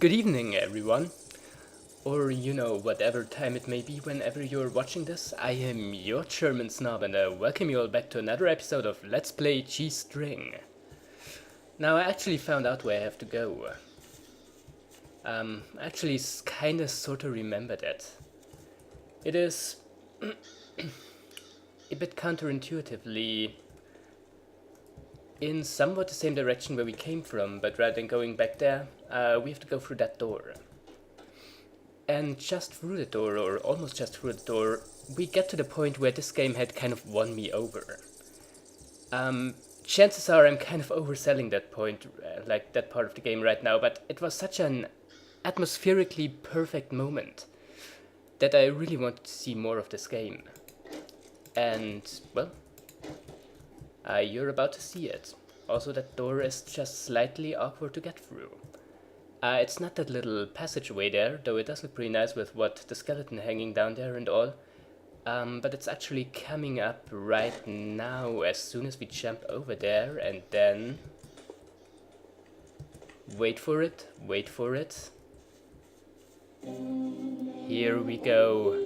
Good evening, everyone. Or, whatever time it may be whenever you're watching this. I am your German snob and I welcome you all back to another episode of Let's Play Cheese String. Now, I actually found out where I have to go. Actually, kinda sorta remembered it. It is a bit counterintuitively in somewhat the same direction where we came from, but rather than going back there, we have to go through that door. And just through the door, or almost just through the door, we get to the point where this game had kind of won me over. Chances are I'm kind of overselling that point, like that part of the game right now, but it was such an atmospherically perfect moment that I really wanted to see more of this game. And, well, you're about to see it. Also, that door is just slightly awkward to get through. It's not that little passageway there, though it does look pretty nice with the skeleton hanging down there and all. But it's actually coming up right now as soon as we jump over there, and then... Wait for it, wait for it. Here we go.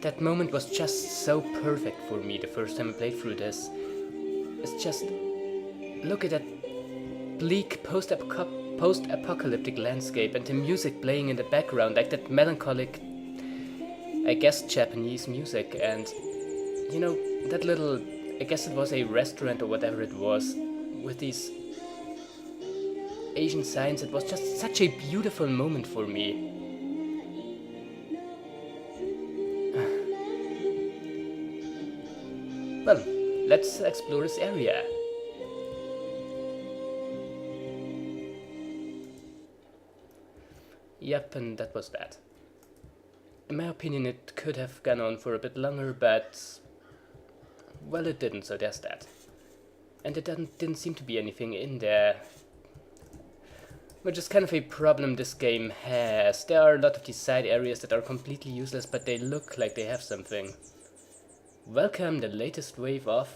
That moment was just so perfect for me the first time I played through this. It's just... Look at that bleak post-apocalyptic landscape and the music playing in the background, like that melancholic, I guess, Japanese music. And, that little... I guess it was a restaurant or whatever it was, with these Asian signs. It was just such a beautiful moment for me. Well, let's explore this area. Yep, and that was that. In my opinion, it could have gone on for a bit longer, but... well, it didn't, so there's that. And there didn't seem to be anything in there. Which is kind of a problem this game has. There are a lot of these side areas that are completely useless, but they look like they have something. Welcome the latest wave of...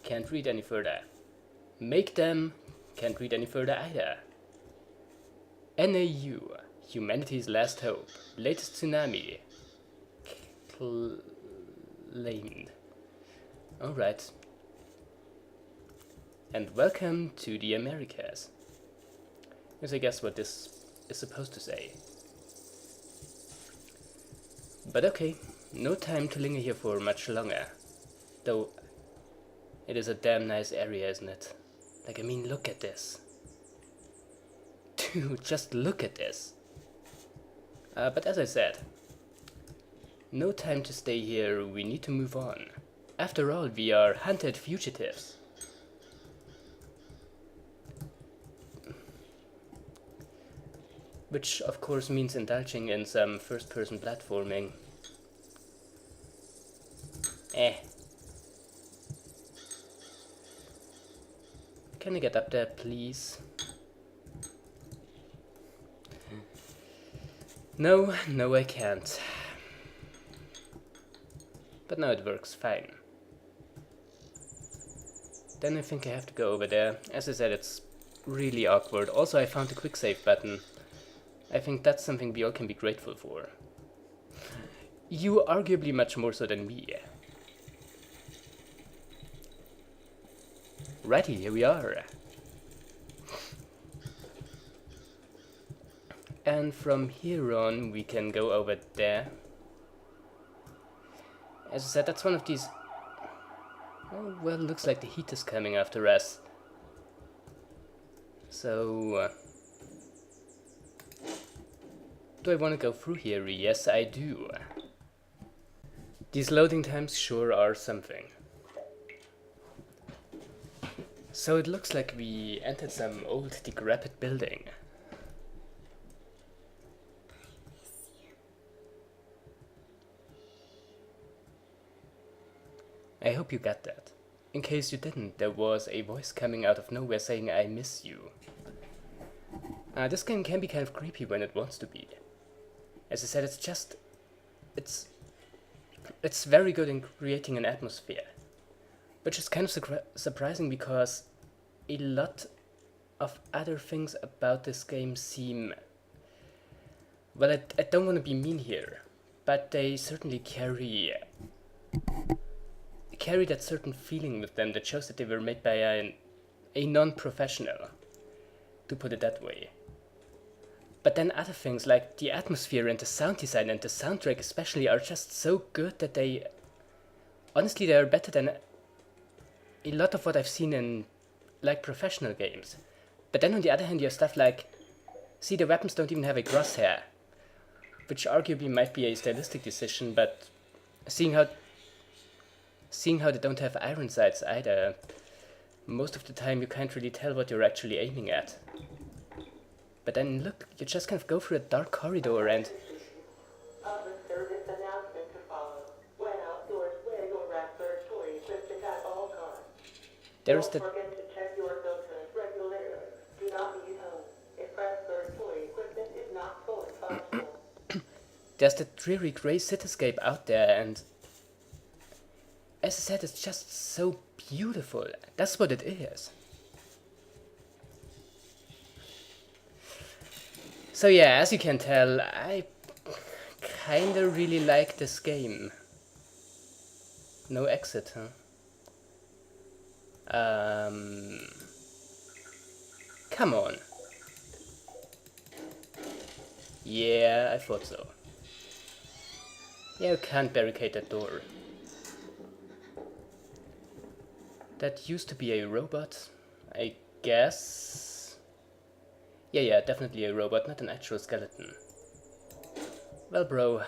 Can't read any further. Make them... Can't read any further either. NAU. Humanity's last hope. Latest tsunami. Claimed. Alright. And welcome to the Americas. Is I guess what this is supposed to say. But okay. No time to linger here for much longer. Though, it is a damn nice area, isn't it? Like, I mean, look at this. Dude, just look at this. But as I said, no time to stay here, we need to move on. After all, we are hunted fugitives. Which, of course, means indulging in some first-person platforming. Can I get up there, please? No, I can't. But now it works fine. Then I think I have to go over there. As I said, it's really awkward. Also, I found the quick save button. I think that's something we all can be grateful for. You arguably much more so than me. Righty, here we are. And from here on, we can go over there. As I said, that's one of these... Oh, well, looks like the heat is coming after us. So... do I want to go through here? Yes, I do. These loading times sure are something. So it looks like we entered some old decrepit building. I hope you got that. In case you didn't, there was a voice coming out of nowhere saying I miss you. This game can be kind of creepy when it wants to be. As I said, it's it's very good in creating an atmosphere, which is kind of surprising because a lot of other things about this game seem, well, I don't want to be mean here, but they certainly carry that certain feeling with them that shows that they were made by a non-professional, to put it that way. But then other things like the atmosphere and the sound design and the soundtrack especially are just so good that they are better than a lot of what I've seen in like professional games. But then on the other hand you have stuff like, see, the weapons don't even have a crosshair, which arguably might be a stylistic decision, but seeing how they don't have iron sights either, most of the time you can't really tell what you're actually aiming at. But then look, you just kind of go through a dark corridor and... There's the... There's the dreary grey cityscape out there, and as I said, it's just so beautiful. That's what it is. So yeah, as you can tell, I kinda really like this game. No exit, huh? Come on. Yeah, I thought so. Yeah, you can't barricade that door. That used to be a robot, I guess. Yeah, definitely a robot, not an actual skeleton. Well, bro,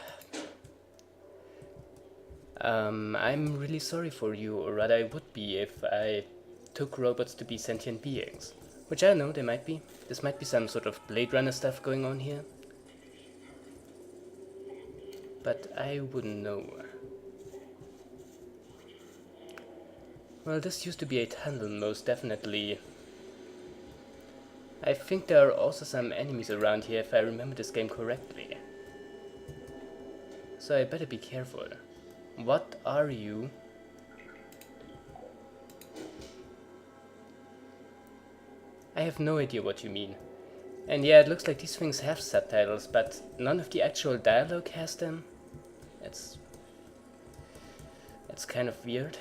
I'm really sorry for you, or rather I would be if I took robots to be sentient beings. Which I know they might be. This might be some sort of Blade Runner stuff going on here. But I wouldn't know. Well, this used to be a tunnel, most definitely. I think there are also some enemies around here if I remember this game correctly. So I better be careful. What are you? I have no idea what you mean. And yeah, it looks like these things have subtitles, but none of the actual dialogue has them. It's kind of weird.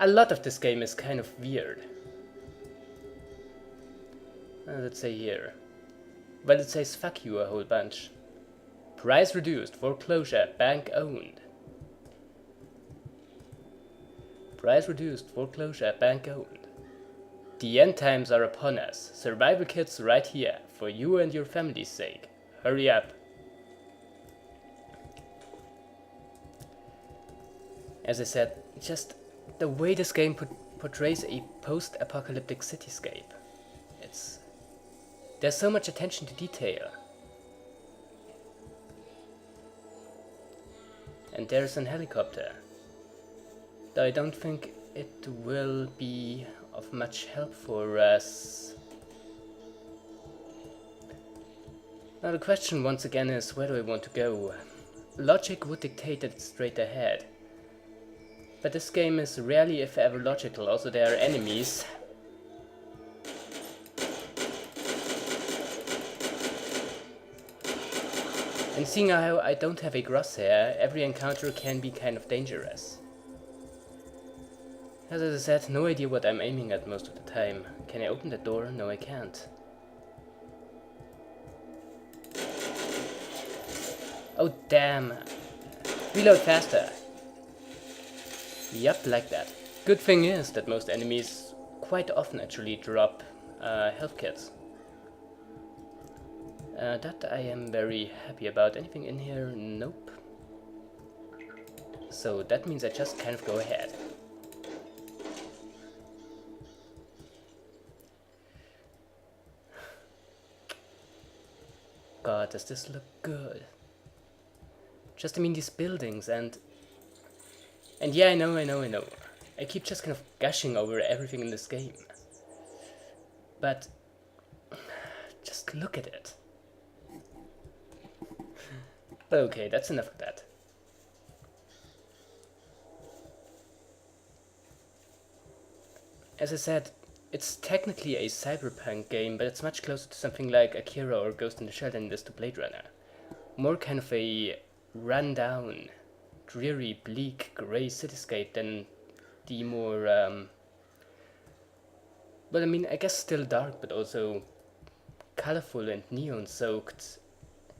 A lot of this game is kind of weird. Let's say here. Well, it says fuck you a whole bunch. Price reduced, foreclosure, bank owned. Price reduced, foreclosure, bank owned. The end times are upon us. Survival kits right here, for you and your family's sake. Hurry up. As I said, just the way this game portrays a post-apocalyptic cityscape. There's so much attention to detail. And there's an helicopter. Though I don't think it will be of much help for us. Now the question once again is, where do I want to go? Logic would dictate that it's straight ahead. But this game is rarely if ever logical, also there are enemies. And seeing how I don't have a crosshair, every encounter can be kind of dangerous. As I said, no idea what I'm aiming at most of the time. Can I open the door? No, I can't. Oh damn! Reload faster! Yup, like that. Good thing is that most enemies quite often actually drop health kits. That I am very happy about. Anything in here? Nope. So that means I just kind of go ahead. God, does this look good? Just, I mean, these buildings and yeah, I know. I keep just kind of gushing over everything in this game. But Just look at it. But okay, that's enough of that. As I said, it's technically a cyberpunk game, but it's much closer to something like Akira or Ghost in the Shell than it is to Blade Runner. More kind of a run-down, dreary, bleak, grey cityscape than the more, well, I mean, I guess still dark, but also colorful and neon-soaked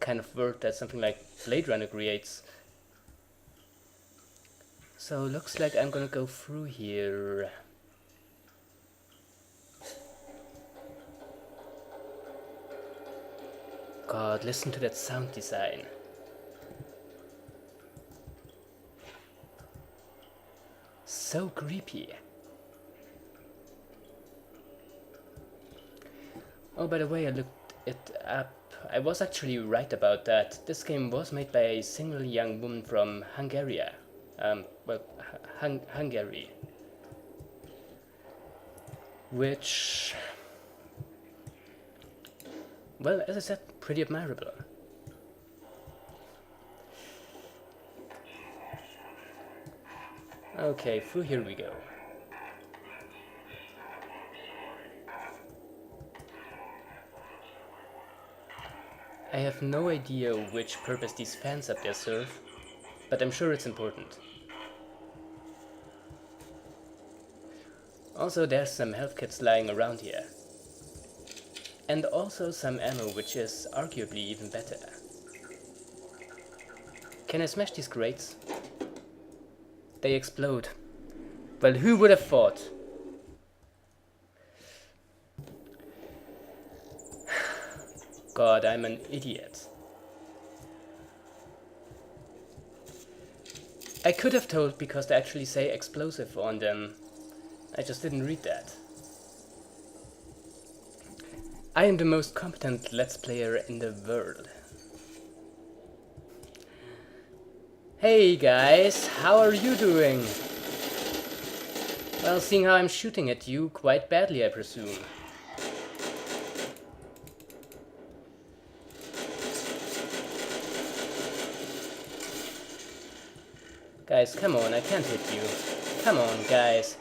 kind of world that something like Blade Runner creates. So looks like I'm gonna go through here. God, listen to that sound design. So creepy. Oh, by the way, I looked it up. I was actually right about that. This game was made by a single young woman from Hungary. Hungary. Which, well, as I said, pretty admirable. Okay, through here we go. I have no idea which purpose these fans up there serve, but I'm sure it's important. Also, there's some health kits lying around here. And also some ammo, which is arguably even better. Can I smash these crates? They explode. Well, who would have thought? God, I'm an idiot. I could have told because they actually say explosive on them. I just didn't read that. I am the most competent Let's Player in the world. Hey guys, how are you doing? Well, seeing how I'm shooting at you quite badly, I presume. Guys, come on, I can't hit you. Come on, guys.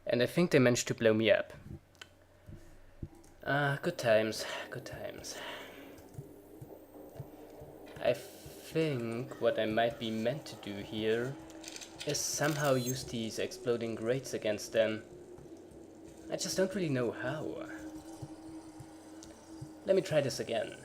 And I think they managed to blow me up. Good times, good times. I think what I might be meant to do here is somehow use these exploding grates against them. I just don't really know how. Let me try this again.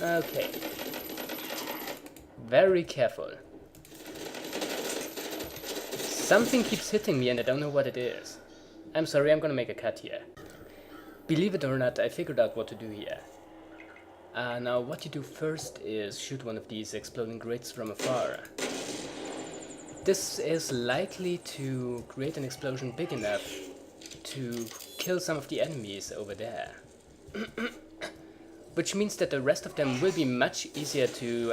Okay. Very careful. Something keeps hitting me and I don't know what it is. I'm sorry, I'm gonna make a cut here. Believe it or not, I figured out what to do here. Now what you do first is shoot one of these exploding grates from afar. This is likely to create an explosion big enough to kill some of the enemies over there. Which means that the rest of them will be much easier to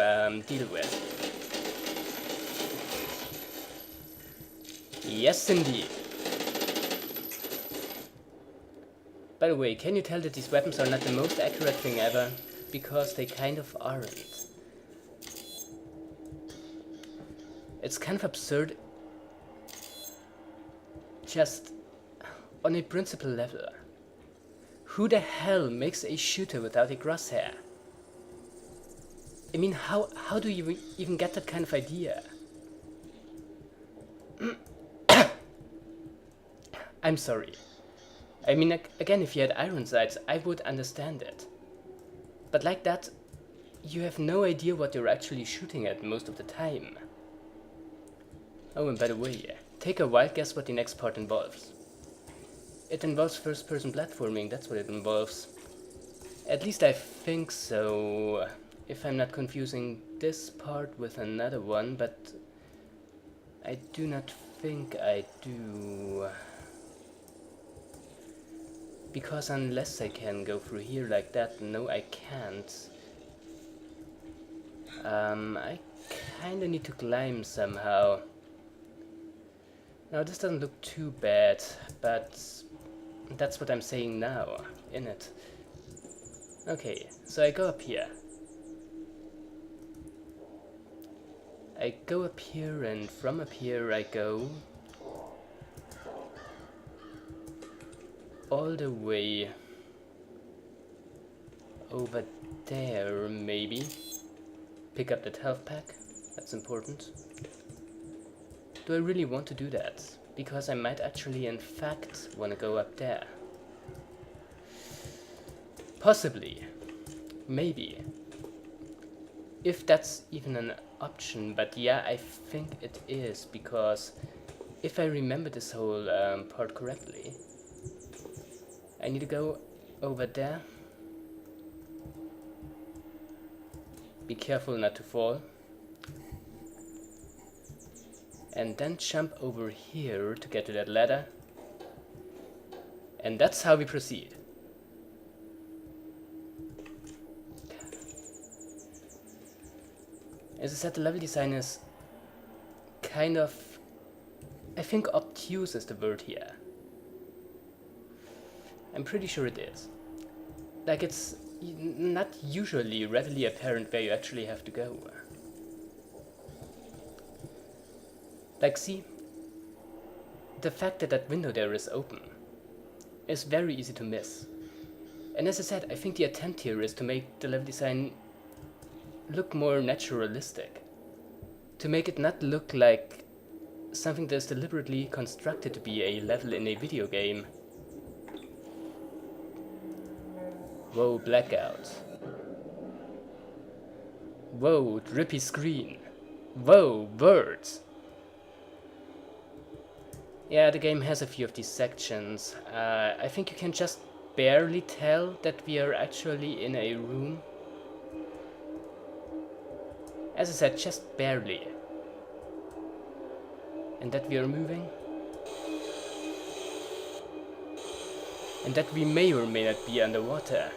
deal with. Yes, indeed. By the way, can you tell that these weapons are not the most accurate thing ever? Because they kind of aren't. It's kind of absurd. Just on a principle level. Who the hell makes a shooter without a crosshair? I mean, how do you even get that kind of idea? I'm sorry. I mean, again, if you had iron sights, I would understand it. But like that, you have no idea what you're actually shooting at most of the time. Oh, and by the way, take a wild guess what the next part involves. It involves first-person platforming, that's what it involves. At least I think so, if I'm not confusing this part with another one, but I do not think I do. Because unless I can go through here like that, no I can't. I kinda need to climb somehow. Now this doesn't look too bad, but that's what I'm saying now, innit? Okay, so I go up here. I go up here, and from up here I go all the way over there, maybe. Pick up that health pack, that's important. Do I really want to do that? Because I might actually in fact want to go up there. Possibly. Maybe. If that's even an option, but yeah, I think it is, because if I remember this whole part correctly, I need to go over there. Be careful not to fall. And then jump over here to get to that ladder. And that's how we proceed. As I said, the level design is kind of, I think obtuse is the word here. I'm pretty sure it is. Like, it's not usually readily apparent where you actually have to go. Like, see, the fact that that window there is open is very easy to miss. And as I said, I think the attempt here is to make the level design look more naturalistic. To make it not look like something that's deliberately constructed to be a level in a video game. Whoa, blackout. Whoa, drippy screen. Whoa, birds. Yeah, the game has a few of these sections. I think you can just barely tell that we are actually in a room. As I said, just barely. And that we are moving. And that we may or may not be underwater.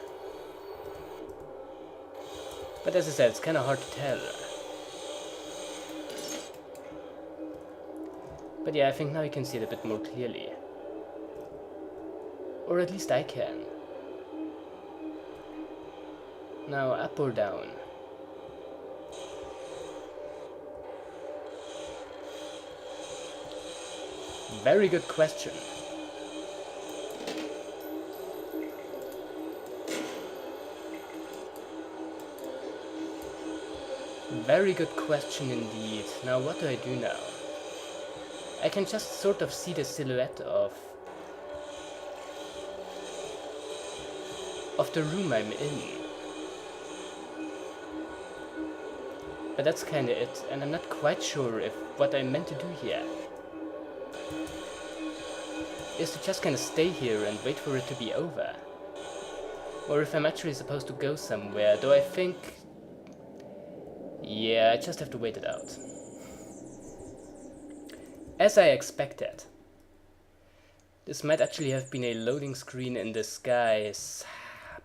But as I said, it's kind of hard to tell. But yeah, I think now you can see it a bit more clearly. Or at least I can. Now, up or down? Very good question. Very good question indeed. Now, what do I do now? I can just sort of see the silhouette of the room I'm in. But that's kinda it, and I'm not quite sure if what I meant to do here is to just kinda stay here and wait for it to be over. Or if I'm actually supposed to go somewhere, though I think... yeah, I just have to wait it out. As I expected. This might actually have been a loading screen in disguise,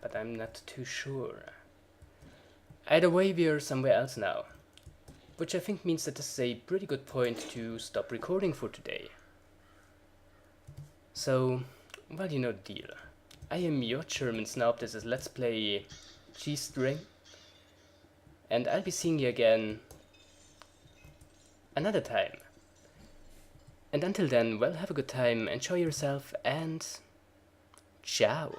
but I'm not too sure. Either way, we are somewhere else now. Which I think means that this is a pretty good point to stop recording for today. So, well, you know the deal. I am your German snob, this is Let's Play G-String. And I'll be seeing you again another time. And until then, well, have a good time, enjoy yourself, and ciao!